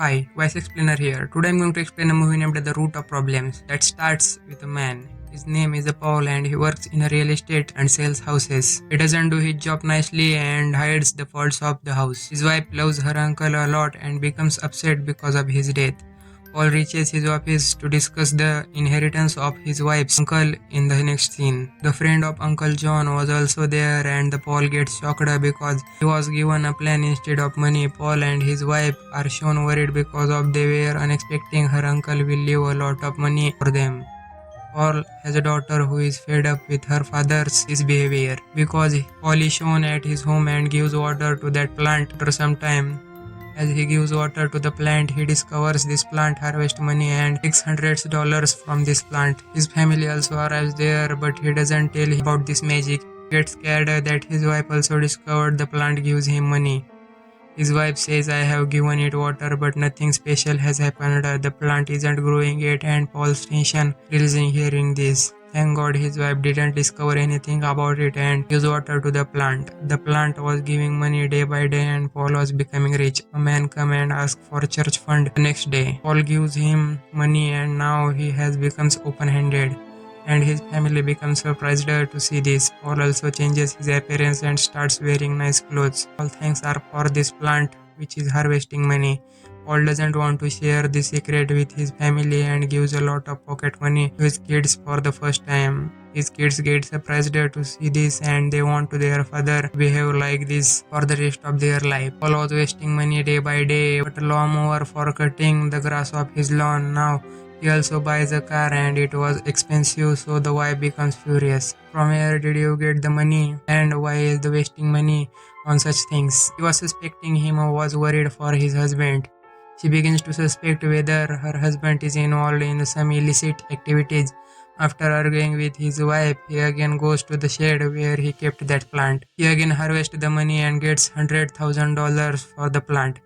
Hi, Vice Explainer here. Today I'm going to explain a movie named The Root of Problems that starts with a man. His name is Paul and he works in a real estate and sells houses. He doesn't do his job nicely and hides the faults of the house. His wife loves her uncle a lot and becomes upset because of his death. Paul reaches his office to discuss the inheritance of his wife's uncle in the next scene. The friend of Uncle John was also there and Paul gets shocked because he was given a plan instead of money. Paul and his wife are shown worried because of they were unexpecting her uncle will leave a lot of money for them. Paul has a daughter who is fed up with her father's behavior because Paul is shown at his home and gives water to that plant. After some time, as he gives water to the plant, he discovers this plant harvests money and takes hundreds of dollars from this plant. His family also arrives there, but he doesn't tell about this magic. He gets scared that his wife also discovered the plant gives him money. His wife says, I have given it water, but nothing special has happened. The plant isn't growing yet, and Paul's tension releasing hearing this. Thank God his wife didn't discover anything about it and gives water to the plant. The plant was giving money day by day and Paul was becoming rich. A man comes and asks for church fund the next day. Paul gives him money and now he has becomes open-handed. And his family becomes surprised to see this. Paul also changes his appearance and starts wearing nice clothes. All thanks are for this plant which is harvesting money. Paul doesn't want to share the secret with his family and gives a lot of pocket money to his kids for the first time. His kids get surprised to see this and they want their father behave like this for the rest of their life. Paul was wasting money day by day, but a lawnmower for cutting the grass of his lawn. Now he also buys a car and it was expensive, so the wife becomes furious. From where did you get the money and why is the wasting money on such things? She was suspecting him or was worried for his husband. She begins to suspect whether her husband is involved in some illicit activities. After arguing with his wife, he again goes to the shed where he kept that plant. He again harvests the money and gets $100,000 for the plant.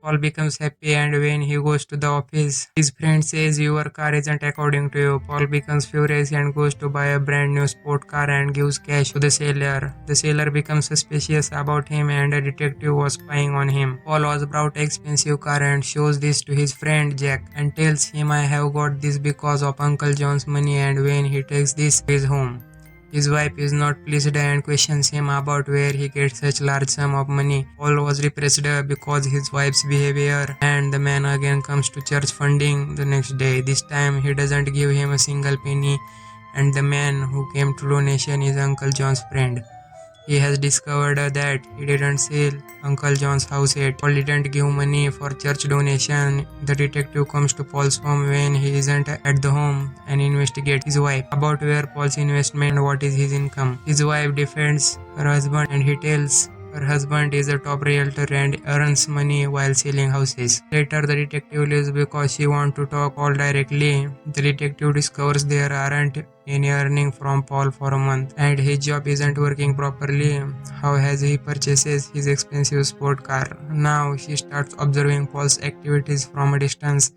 Paul becomes happy and when he goes to the office, his friend says your car isn't according to you. Paul becomes furious and goes to buy a brand new sport car and gives cash to the seller. The seller becomes suspicious about him and a detective was spying on him. Paul was brought an expensive car and shows this to his friend Jack and tells him I have got this because of Uncle John's money and when he takes this to his home. His wife is not pleased and questions him about where he gets such large sum of money. Paul was repressed because his wife's behavior and the man again comes to church funding the next day. This time he doesn't give him a single penny and the man who came to donation is Uncle John's friend. He has discovered that he didn't sell Uncle John's house yet. Paul didn't give money for church donation. The detective comes to Paul's home when he isn't at the home and investigates his wife about where Paul's investment and what is his income. His wife defends her husband and he tells her husband is a top realtor and earns money while selling houses. Later the detective leaves because she wants to talk Paul directly. The detective discovers there aren't any earning from Paul for a month and his job isn't working properly. How has he purchases his expensive sport car? Now she starts observing Paul's activities from a distance.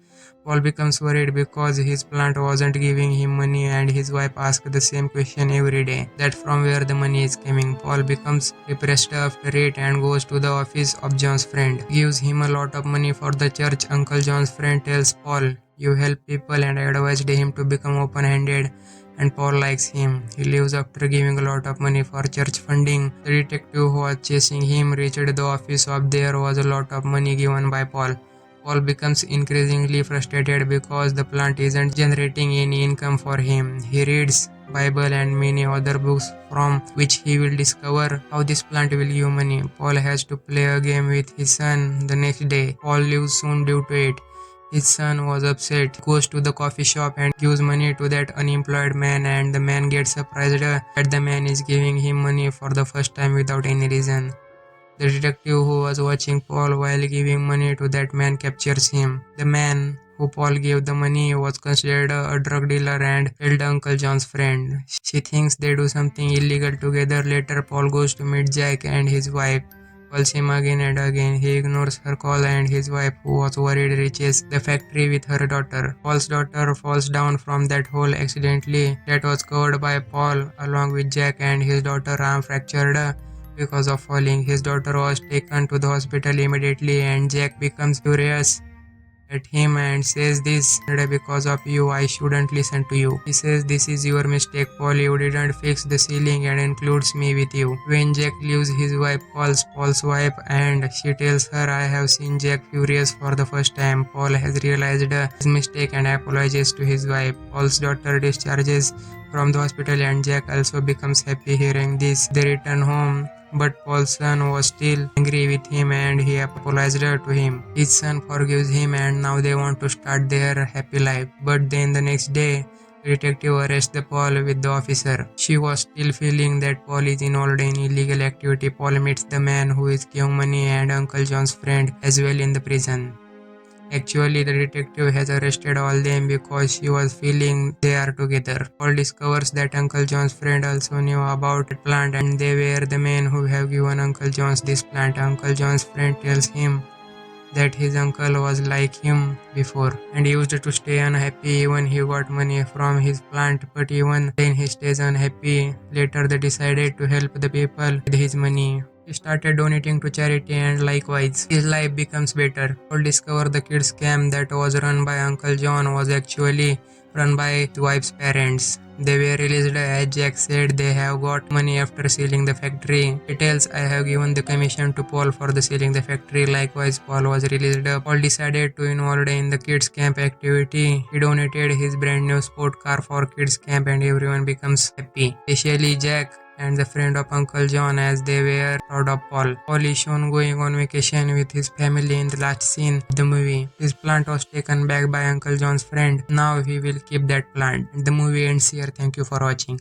Paul becomes worried because his plant wasn't giving him money and his wife asks the same question every day. That from where the money is coming. Paul becomes depressed after it and goes to the office of John's friend. Gives him a lot of money for the church. Uncle John's friend tells Paul, you help people and advised him to become open-handed and Paul likes him. He leaves after giving a lot of money for church funding. The detective who was chasing him reached the office of there was a lot of money given by Paul. Paul becomes increasingly frustrated because the plant isn't generating any income for him. He reads Bible and many other books from which he will discover how this plant will give money. Paul has to play a game with his son the next day. Paul leaves soon due to it. His son was upset, goes to the coffee shop and gives money to that unemployed man and the man gets surprised that the man is giving him money for the first time without any reason. The detective who was watching Paul while giving money to that man captures him. The man who Paul gave the money was considered a drug dealer and killed Uncle John's friend. She thinks they do something illegal together. Later Paul goes to meet Jack and his wife. Calls him again and again. He ignores her call and his wife, who was worried, reaches the factory with her daughter. Paul's daughter falls down from that hole accidentally that was covered by Paul along with Jack and his daughter arm fractured because of falling. His daughter was taken to the hospital immediately and Jack becomes furious at him and says, "This because of you, I shouldn't listen to you." He says, "This is your mistake, Paul. You didn't fix the ceiling and includes me with you." When Jack leaves, his wife calls Paul's wife and she tells her, "I have seen Jack furious for the first time." Paul has realized his mistake and apologizes to his wife. Paul's daughter discharges from the hospital and Jack also becomes happy hearing this. They return home, but Paul's son was still angry with him and he apologized to him. His son forgives him and now they want to start their happy life. But then the next day, the detective arrests the Paul with the officer. She was still feeling that Paul is involved in illegal activity. Paul meets the man who is giving money and Uncle John's friend as well in the prison. Actually, the detective has arrested all them because she was feeling they are together. Paul discovers that Uncle John's friend also knew about the plant and they were the men who have given Uncle John's this plant. Uncle John's friend tells him that his uncle was like him before and used to stay unhappy when he got money from his plant, but even then he stays unhappy. Later they decided to help the people with his money. He started donating to charity and likewise his life becomes better. Paul discovered the kids camp that was run by Uncle John was actually run by his wife's parents. They were released as Jack said they have got money after selling the factory. He tells, "I have given the commission to Paul for the selling the factory." Likewise, Paul was released. Paul decided to involve in the kids camp activity. He donated his brand new sport car for kids camp and everyone becomes happy, especially Jack and the friend of Uncle John as they were proud of Paul. Paul is shown going on vacation with his family in the last scene of the movie. His plant was taken back by Uncle John's friend. Now he will keep that plant. The movie ends here. Thank you for watching.